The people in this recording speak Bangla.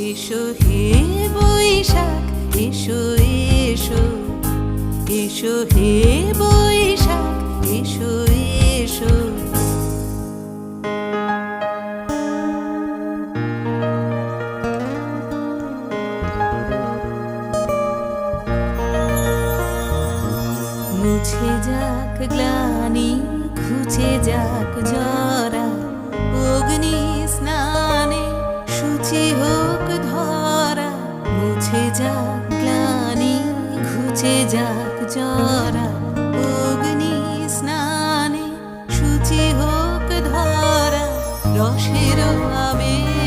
এসো হে বৈশাখ, এসো এসো, এসো হে বৈশাখ, এসো এসো। মুছে যাক গ্লানি, ঘুচে যাক জরা, অগ্নি স্নানে শুচি হোক ধরা। মুছে যাক গ্লানি, ঘুচে যাক জরা, অগ্নি স্নানে শুচি হোক ধরা। রসের আবেশ